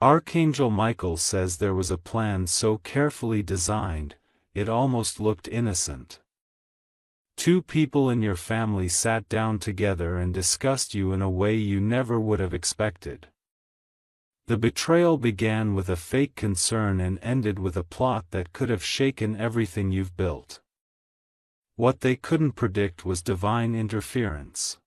Archangel Michael says there was a plan so carefully designed, it almost looked innocent. Two people in your family sat down together and discussed you in a way you never would have expected. The betrayal began with a fake concern and ended with a plot that could have shaken everything you've built. What they couldn't predict was divine interference.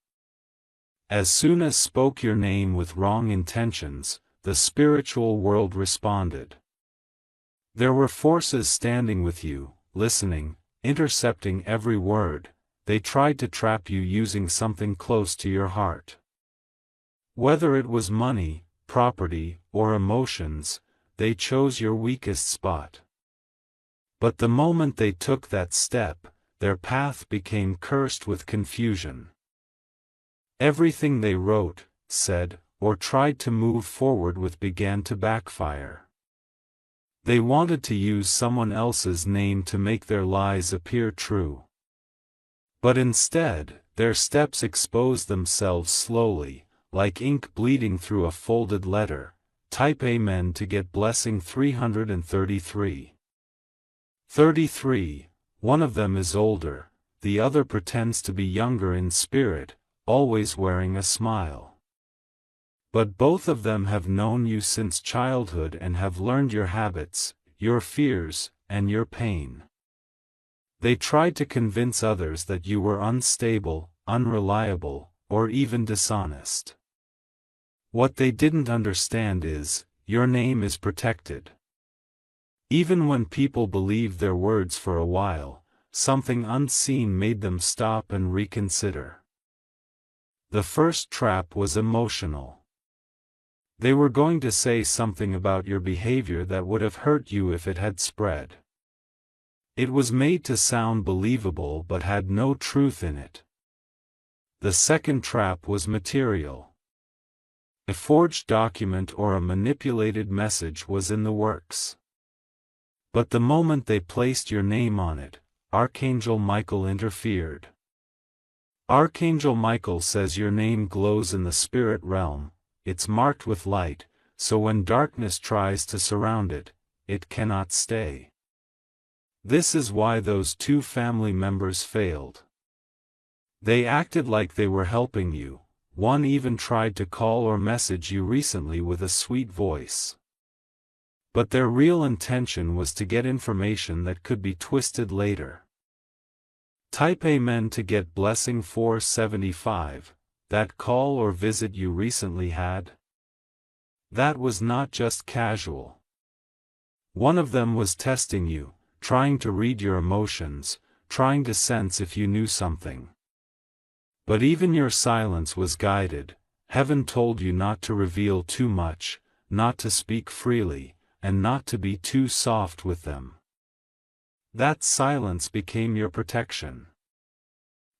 As soon as spoke your name with wrong intentions, the spiritual world responded. There were forces standing with you, listening, intercepting every word. They tried to trap you using something close to your heart. Whether it was money, property, or emotions, they chose your weakest spot. But the moment they took that step, their path became cursed with confusion. Everything they wrote, said, or tried to move forward with began to backfire. They wanted to use someone else's name to make their lies appear true. But instead, their steps exposed themselves slowly, like ink bleeding through a folded letter. Type Amen to get blessing 333. 33. One of them is older, the other pretends to be younger in spirit, always wearing a smile. But both of them have known you since childhood and have learned your habits, your fears, and your pain. They tried to convince others that you were unstable, unreliable, or even dishonest. What they didn't understand is, your name is protected. Even when people believed their words for a while, something unseen made them stop and reconsider. The first trap was emotional. They were going to say something about your behavior that would have hurt you if it had spread. It was made to sound believable but had no truth in it. The second trap was material. A forged document or a manipulated message was in the works. But the moment they placed your name on it, Archangel Michael interfered. Archangel Michael says your name glows in the spirit realm. It's marked with light, so when darkness tries to surround it, it cannot stay. This is why those two family members failed. They acted like they were helping you, one even tried to call or message you recently with a sweet voice. But their real intention was to get information that could be twisted later. Type Amen to get blessing 475. That call or visit you recently had? That was not just casual. One of them was testing you, trying to read your emotions, trying to sense if you knew something. But even your silence was guided. Heaven told you not to reveal too much, not to speak freely, and not to be too soft with them. That silence became your protection.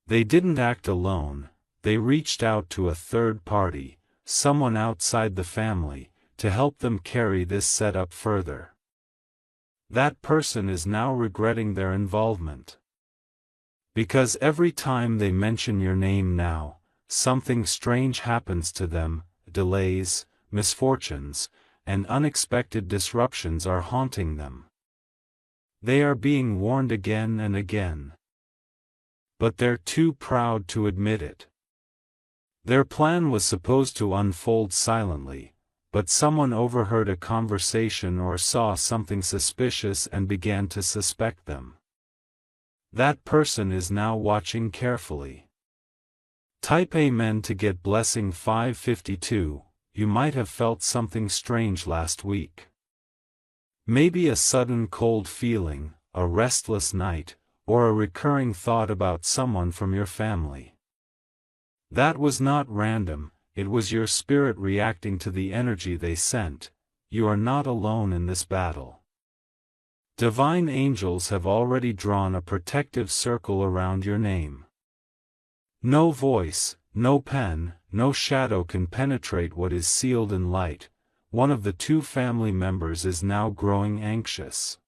They didn't act alone. They reached out to a third party, someone outside the family, to help them carry this setup further. That person is now regretting their involvement. Because every time they mention your name now, something strange happens to them. Delays, misfortunes, and unexpected disruptions are haunting them. They are being warned again and again. But they're too proud to admit it. Their plan was supposed to unfold silently, but someone overheard a conversation or saw something suspicious and began to suspect them. That person is now watching carefully. Type Amen to get blessing 552. You might have felt something strange last week. Maybe a sudden cold feeling, a restless night, or a recurring thought about someone from your family. That was not random, it was your spirit reacting to the energy they sent. You are not alone in this battle. Divine angels have already drawn a protective circle around your name. No voice, no pen, no shadow can penetrate what is sealed in light. One of the two family members is now growing anxious.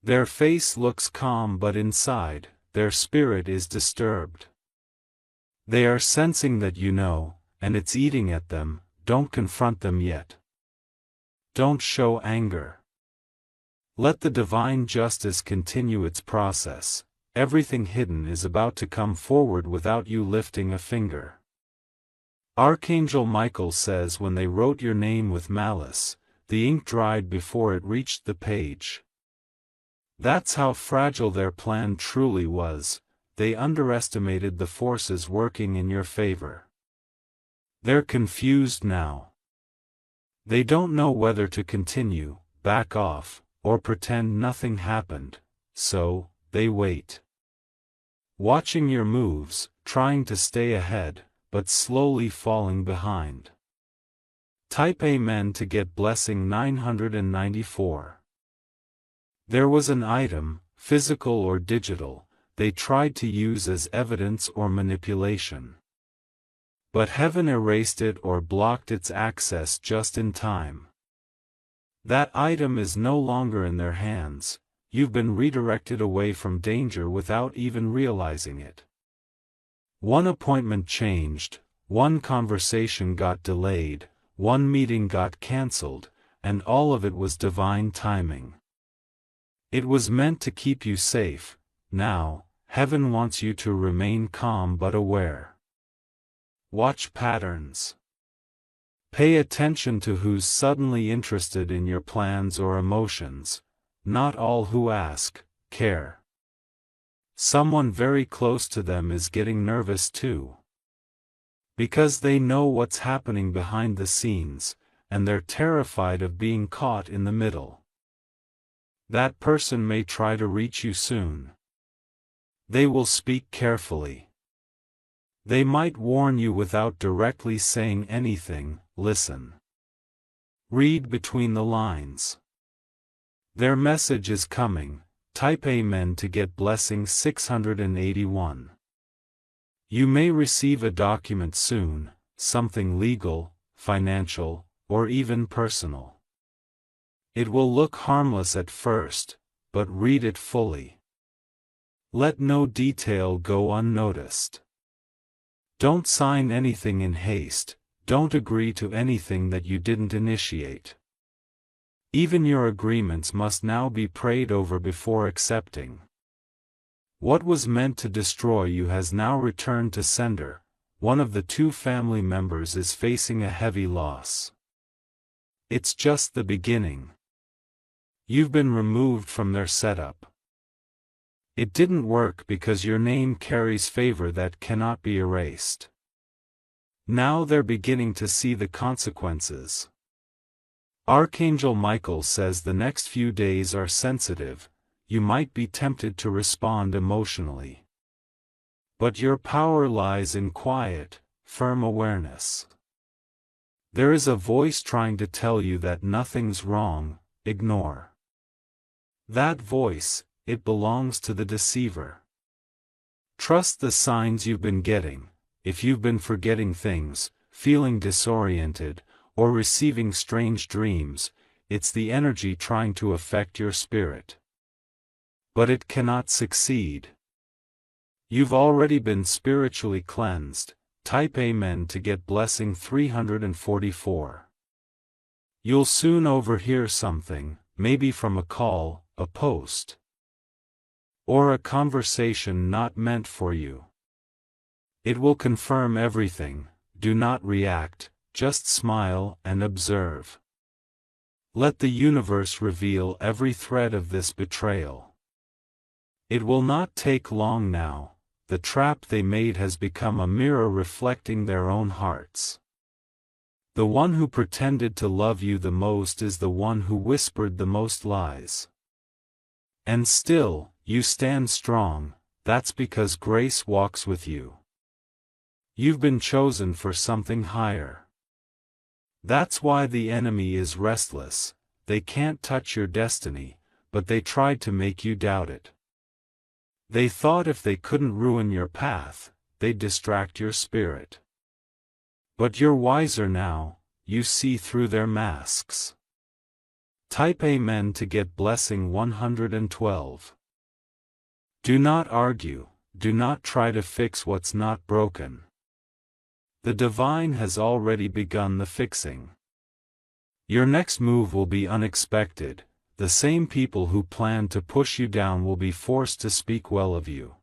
Their face looks calm, but inside, their spirit is disturbed. They are sensing that you know, and it's eating at them. Don't confront them yet. don't show anger. Let the divine justice continue its process. Everything hidden is about to come forward without you lifting a finger. Archangel Michael says when they wrote your name with malice, the ink dried before it reached the page. That's how fragile their plan truly was. They underestimated the forces working in your favor. They're confused now. They don't know whether to continue, back off, or pretend nothing happened, so they wait. Watching your moves, trying to stay ahead, but slowly falling behind. Type Amen to get blessing 994. There was an item, physical or digital, they tried to use as evidence or manipulation. But heaven erased it or blocked its access just in time. That item is no longer in their hands. You've been redirected away from danger without even realizing it. One appointment changed, one conversation got delayed, one meeting got cancelled, and all of it was divine timing. It was meant to keep you safe. Now, heaven wants you to remain calm but aware. Watch patterns. Pay attention to who's suddenly interested in your plans or emotions. Not all who ask, care. Someone very close to them is getting nervous too. Because they know what's happening behind the scenes, and they're terrified of being caught in the middle. That person may try to reach you soon. They will speak carefully. They might warn you without directly saying anything. Listen. Read between the lines. Their message is coming. Type Amen to get blessing 681. You may receive a document soon, something legal, financial, or even personal. It will look harmless at first, but read it fully. Let no detail go unnoticed. Don't sign anything in haste, don't agree to anything that you didn't initiate. Even your agreements must now be prayed over before accepting. What was meant to destroy you has now returned to sender. One of the two family members is facing a heavy loss. It's just the beginning. You've been removed from their setup. It didn't work because your name carries favor that cannot be erased. Now they're beginning to see the consequences. Archangel Michael says the next few days are sensitive. You might be tempted to respond emotionally. But your power lies in quiet, firm awareness. There is a voice trying to tell you that nothing's wrong. Ignore that voice. It belongs to the deceiver. Trust the signs you've been getting. If you've been forgetting things, feeling disoriented, or receiving strange dreams, it's the energy trying to affect your spirit. But it cannot succeed. You've already been spiritually cleansed. Type Amen to get blessing 344. You'll soon overhear something, maybe from a call, a post, or a conversation not meant for you. It will confirm everything. Do not react, just smile and observe. Let the universe reveal every thread of this betrayal. It will not take long now. The trap they made has become a mirror reflecting their own hearts. The one who pretended to love you the most is the one who whispered the most lies. And still, you stand strong. That's because grace walks with you. You've been chosen for something higher. That's why the enemy is restless. They can't touch your destiny, but they tried to make you doubt it. They thought if they couldn't ruin your path, they'd distract your spirit. But you're wiser now. You see through their masks. Type Amen to get blessing 112. Do not argue, do not try to fix what's not broken. The divine has already begun the fixing. Your next move will be unexpected. The same people who planned to push you down will be forced to speak well of you.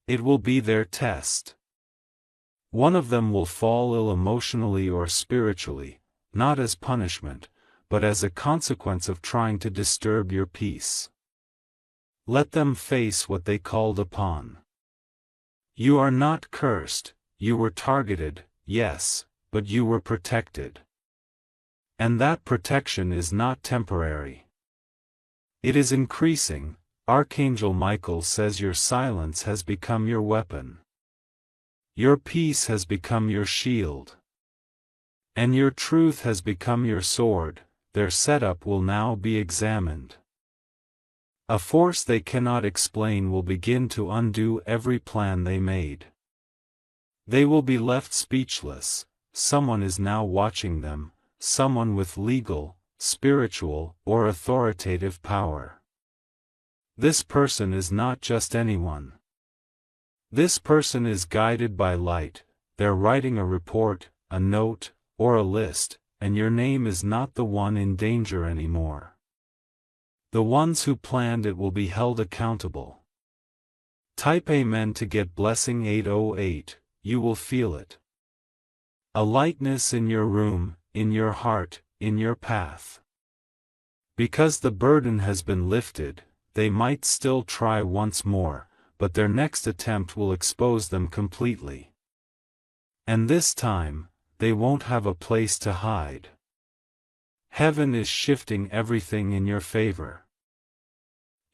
It will be their test. One of them will fall ill emotionally or spiritually, not as punishment, but as a consequence of trying to disturb your peace. Let them face what they called upon. You are not cursed. You were targeted, yes, but you were protected. And that protection is not temporary. It is increasing. Archangel Michael says your silence has become your weapon. Your peace has become your shield. And your truth has become your sword. Their setup will now be examined. A force they cannot explain will begin to undo every plan they made. They will be left speechless. Someone is now watching them, someone with legal, spiritual, or authoritative power. This person is not just anyone. This person is guided by light. They're writing a report, a note, or a list, and your name is not the one in danger anymore. The ones who planned it will be held accountable. Type Amen to get blessing 808, you will feel it. A lightness in your room, in your heart, in your path. Because the burden has been lifted, they might still try once more, but their next attempt will expose them completely. And this time, they won't have a place to hide. Heaven is shifting everything in your favor.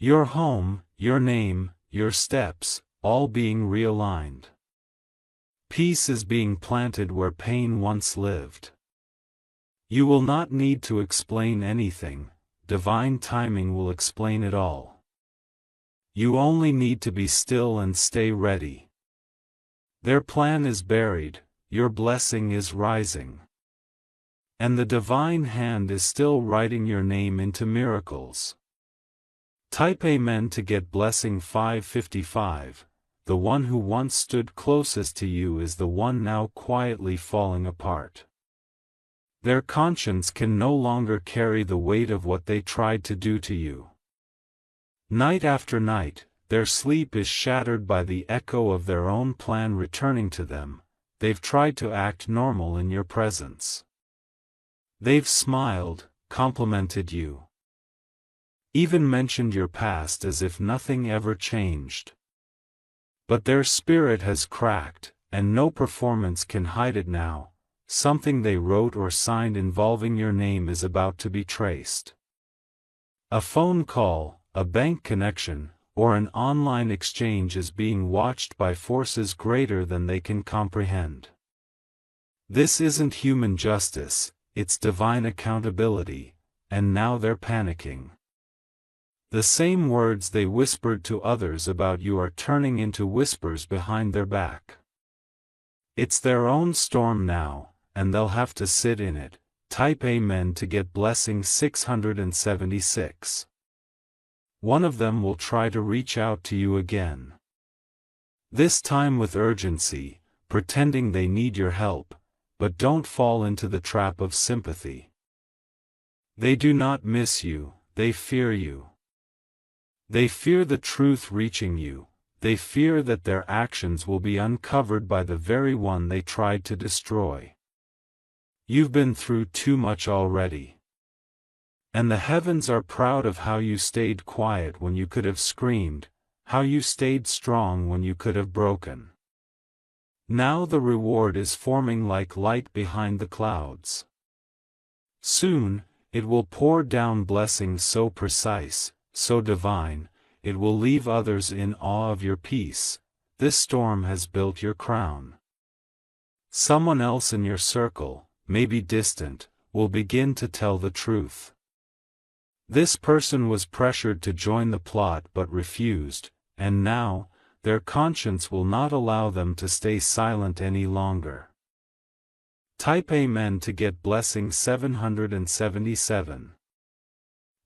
Your home, your name, your steps, all being realigned. Peace is being planted where pain once lived. You will not need to explain anything. Divine timing will explain it all. You only need to be still and stay ready. Their plan is buried, your blessing is rising. And the divine hand is still writing your name into miracles. Type Amen to get blessing 555. The one who once stood closest to you is the one now quietly falling apart. Their conscience can no longer carry the weight of what they tried to do to you. Night after night, their sleep is shattered by the echo of their own plan returning to them. They've tried to act normal in your presence. They've smiled, complimented you. Even mentioned your past as if nothing ever changed. But their spirit has cracked, and no performance can hide it now. Something they wrote or signed involving your name is about to be traced. A phone call, a bank connection, or an online exchange is being watched by forces greater than they can comprehend. This isn't human justice, it's divine accountability, and now they're panicking. The same words they whispered to others about you are turning into whispers behind their back. It's their own storm now, and they'll have to sit in it. Type Amen to get blessing 676. One of them will try to reach out to you again. This time with urgency, pretending they need your help, but don't fall into the trap of sympathy. They do not miss you, they fear you. They fear the truth reaching you. They fear that their actions will be uncovered by the very one they tried to destroy. You've been through too much already. And the heavens are proud of how you stayed quiet when you could have screamed, how you stayed strong when you could have broken. Now the reward is forming like light behind the clouds. Soon, it will pour down blessings so precise, so divine, it will leave others in awe of your peace. This storm has built your crown. Someone else in your circle, maybe distant, will begin to tell the truth. This person was pressured to join the plot but refused, and now, their conscience will not allow them to stay silent any longer. Type Amen to get blessing 777.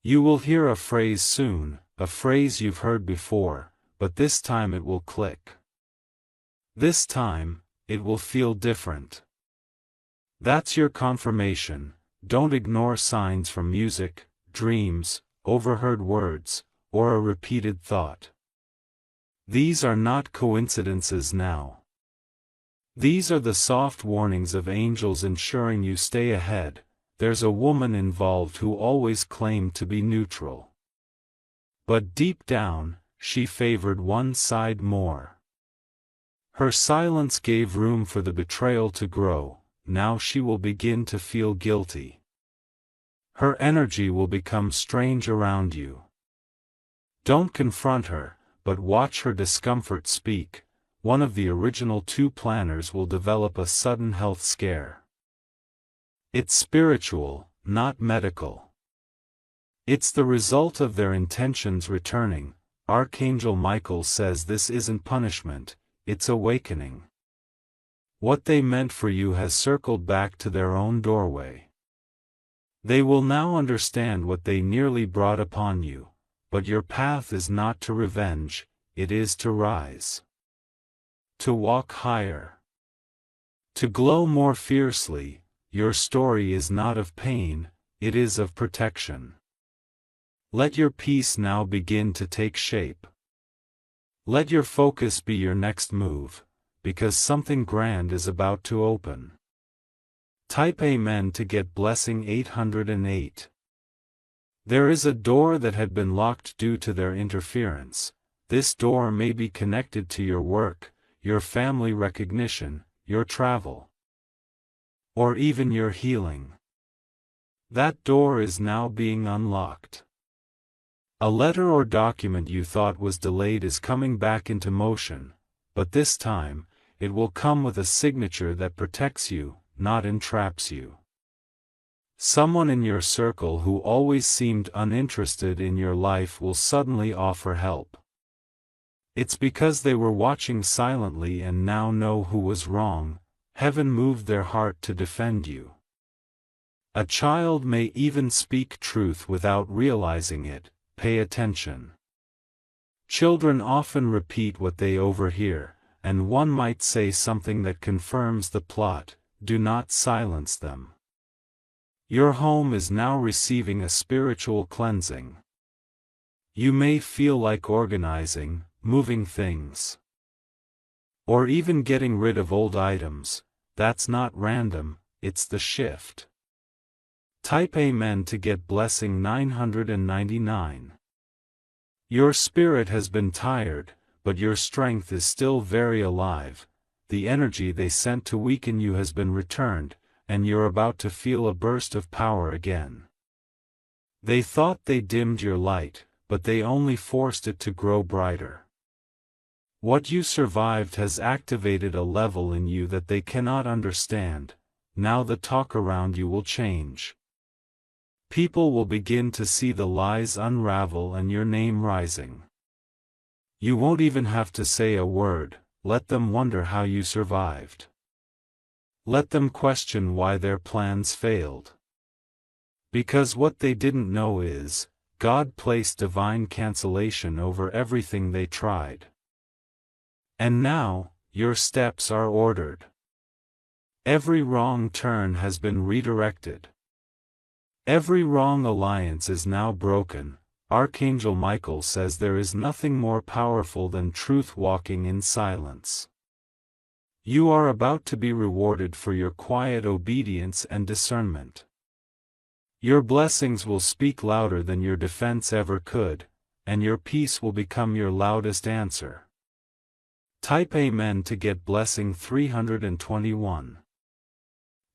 You will hear a phrase soon, a phrase you've heard before, but this time it will click. This time, it will feel different. That's your confirmation. don't ignore signs from music, dreams, overheard words, or a repeated thought. These are not coincidences now. These are the soft warnings of angels ensuring you stay ahead. There's a woman involved who always claimed to be neutral. But deep down, she favored one side more. Her silence gave room for the betrayal to grow. Now she will begin to feel guilty. Her energy will become strange around you. Don't confront her, but watch her discomfort speak. One of the original two planners will develop a sudden health scare. It's spiritual, not medical. It's the result of their intentions returning. Archangel Michael says this isn't punishment, it's awakening. What they meant for you has circled back to their own doorway. They will now understand what they nearly brought upon you, but your path is not to revenge, it is to rise. To walk higher. To glow more fiercely. Your story is not of pain, it is of protection. Let your peace now begin to take shape. Let your focus be your next move, because something grand is about to open. Type Amen to get blessing 808. There is a door that had been locked due to their interference. This door may be connected to your work, your family recognition, your travel, or even your healing. That door is now being unlocked. A letter or document you thought was delayed is coming back into motion, but this time, it will come with a signature that protects you, not entraps you. Someone in your circle who always seemed uninterested in your life will suddenly offer help. It's because they were watching silently and now know who was wrong. Heaven moved their heart to defend you. A child may even speak truth without realizing it. Pay attention. Children often repeat what they overhear, and one might say something that confirms the plot. Do not silence them. Your home is now receiving a spiritual cleansing. You may feel like organizing, moving things, or even getting rid of old items. That's not random, it's the shift. Type Amen to get blessing 999. Your spirit has been tired, but your strength is still very alive. The energy they sent to weaken you has been returned, and you're about to feel a burst of power again. They thought they dimmed your light, but they only forced it to grow brighter. What you survived has activated a level in you that they cannot understand. Now the talk around you will change. People will begin to see the lies unravel and your name rising. You won't even have to say a word. Let them wonder how you survived. Let them question why their plans failed. Because what they didn't know is, God placed divine cancellation over everything they tried. And now, your steps are ordered. Every wrong turn has been redirected. Every wrong alliance is now broken. Archangel Michael says there is nothing more powerful than truth walking in silence. You are about to be rewarded for your quiet obedience and discernment. Your blessings will speak louder than your defense ever could, and your peace will become your loudest answer. Type Amen to get blessing 321.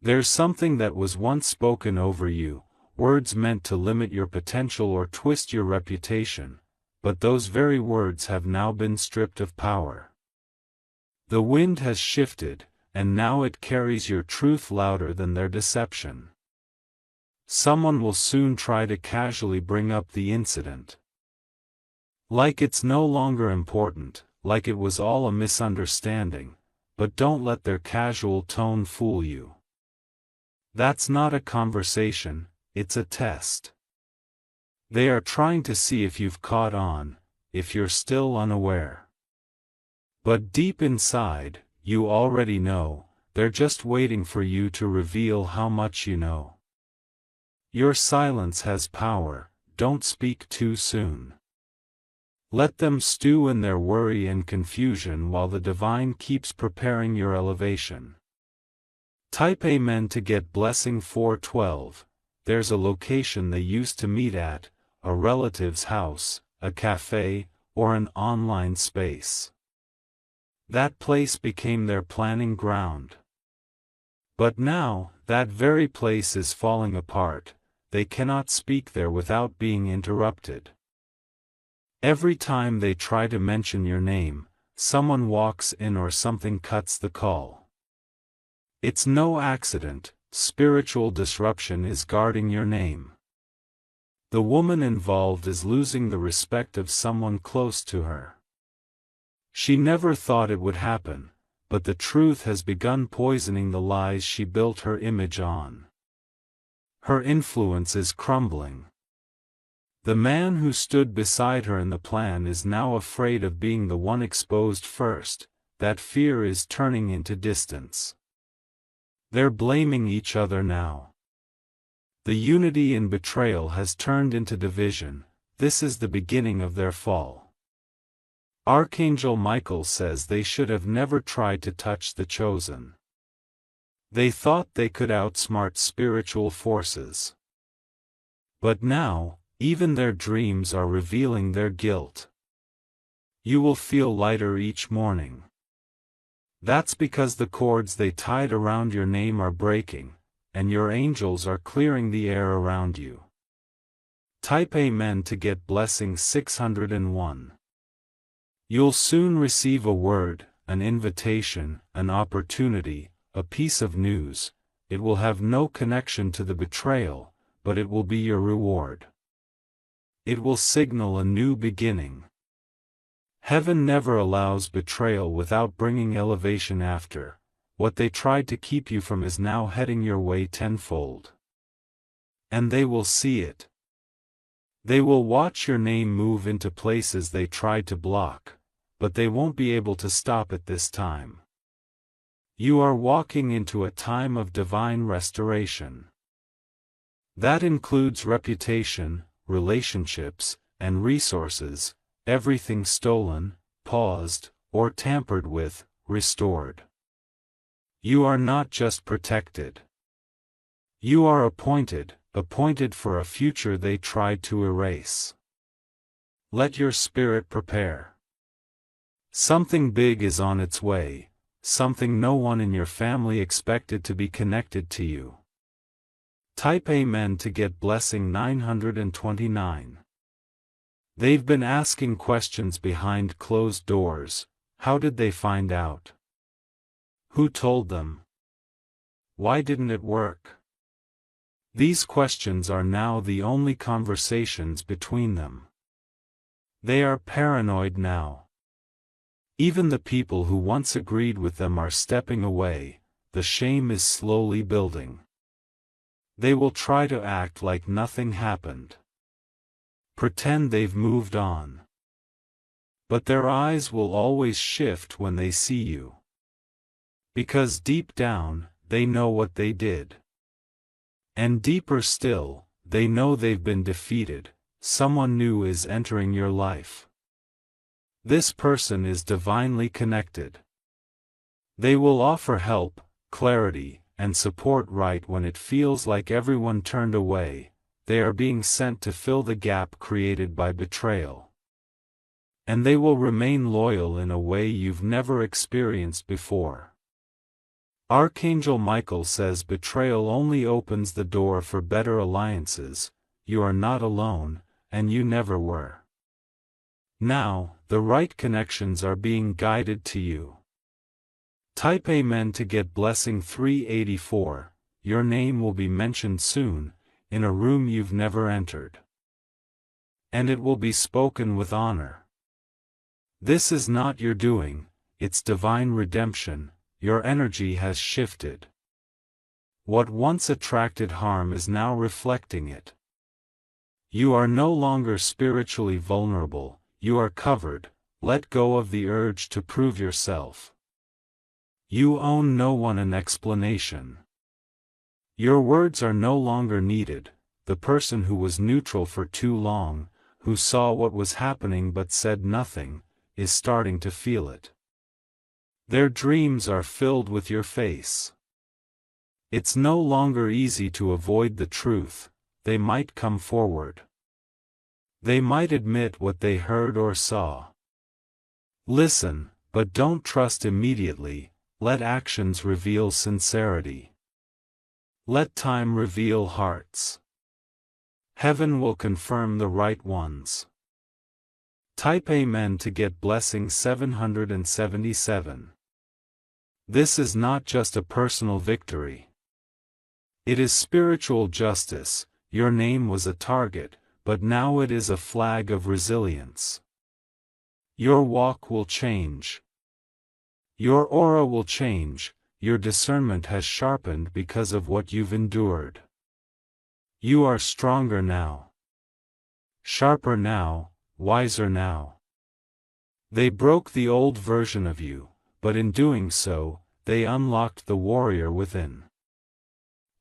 There's something that was once spoken over you, words meant to limit your potential or twist your reputation, but those very words have now been stripped of power. The wind has shifted, and now it carries your truth louder than their deception. Someone will soon try to casually bring up the incident. Like it's no longer important, like it was all a misunderstanding, but don't let their casual tone fool you. That's not a conversation, it's a test. They are trying to see if you've caught on, if you're still unaware. But deep inside, you already know, they're just waiting for you to reveal how much you know. Your silence has power, don't speak too soon. Let them stew in their worry and confusion while the divine keeps preparing your elevation. Type Amen to get blessing 412. There's a location they used to meet at, a relative's house, a cafe, or an online space. That place became their planning ground. But now, that very place is falling apart. They cannot speak there without being interrupted. Every time they try to mention your name, someone walks in or something cuts the call. It's no accident, spiritual disruption is guarding your name. The woman involved is losing the respect of someone close to her. She never thought it would happen, but the truth has begun poisoning the lies she built her image on. Her influence is crumbling. The man who stood beside her in the plan is now afraid of being the one exposed first. That fear is turning into distance. They're blaming each other now. The unity in betrayal has turned into division. This is the beginning of their fall. Archangel Michael says they should have never tried to touch the chosen. They thought they could outsmart spiritual forces. But now, even their dreams are revealing their guilt. You will feel lighter each morning. That's because the cords they tied around your name are breaking, and your angels are clearing the air around you. Type Amen to get blessing 601. You'll soon receive a word, an invitation, an opportunity, a piece of news. It will have no connection to the betrayal, but it will be your reward. It will signal a new beginning. Heaven never allows betrayal without bringing elevation after. What they tried to keep you from is now heading your way tenfold. And they will see it. They will watch your name move into places they tried to block, but they won't be able to stop it this time. You are walking into a time of divine restoration. That includes reputation, relationships, and resources, everything stolen, paused, or tampered with, restored. You are not just protected. You are appointed for a future they tried to erase. Let your spirit prepare. Something big is on its way, something no one in your family expected to be connected to you. Type Amen to get blessing 929. They've been asking questions behind closed doors. How did they find out? Who told them? Why didn't it work? These questions are now the only conversations between them. They are paranoid now. Even the people who once agreed with them are stepping away. The shame is slowly building. They will try to act like nothing happened. Pretend they've moved on. But their eyes will always shift when they see you. Because deep down, they know what they did. And deeper still, they know they've been defeated. Someone new is entering your life. This person is divinely connected. They will offer help, clarity, and support right when it feels like everyone turned away. They are being sent to fill the gap created by betrayal. And they will remain loyal in a way you've never experienced before. Archangel Michael says betrayal only opens the door for better alliances. You are not alone, and you never were. Now, the right connections are being guided to you. Type Amen to get blessing 384. Your name will be mentioned soon, in a room you've never entered. And it will be spoken with honor. This is not your doing, it's divine redemption. Your energy has shifted. What once attracted harm is now reflecting it. You are no longer spiritually vulnerable, you are covered. Let go of the urge to prove yourself. You owe no one an explanation. Your words are no longer needed, the person who was neutral for too long, who saw what was happening but said nothing, is starting to feel it. Their dreams are filled with your face. It's no longer easy to avoid the truth. They might come forward. They might admit what they heard or saw. Listen, but don't trust immediately. Let actions reveal sincerity. Let time reveal hearts. Heaven will confirm the right ones. Type Amen to get blessing 777. This is not just a personal victory. It is spiritual justice. Your name was a target, but now it is a flag of resilience. Your walk will change. Your aura will change. Your discernment has sharpened because of what you've endured. You are stronger now. Sharper now, wiser now. They broke the old version of you, but in doing so, they unlocked the warrior within.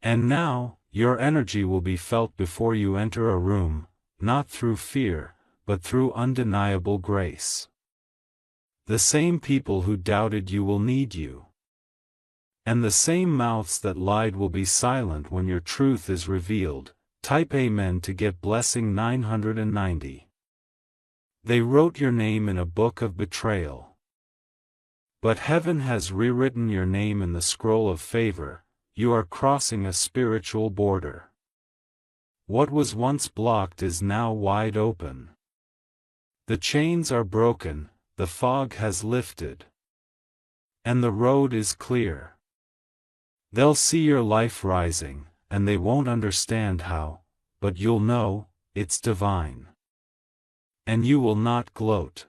And now, your energy will be felt before you enter a room, not through fear, but through undeniable grace. The same people who doubted you will need you. And the same mouths that lied will be silent when your truth is revealed. Type Amen to get blessing 990. They wrote your name in a book of betrayal. But heaven has rewritten your name in the scroll of favor. You are crossing a spiritual border. What was once blocked is now wide open. The chains are broken, the fog has lifted. And the road is clear. They'll see your life rising, and they won't understand how, but you'll know, it's divine. And you will not gloat.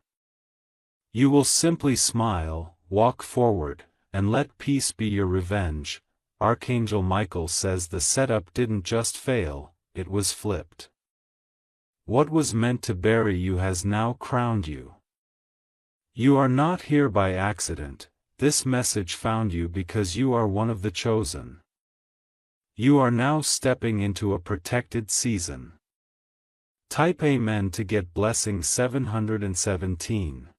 You will simply smile, walk forward, and let peace be your revenge. Archangel Michael says the setup didn't just fail, it was flipped. What was meant to bury you has now crowned you. You are not here by accident. This message found you because you are one of the chosen. You are now stepping into a protected season. Type Amen to get blessing 717.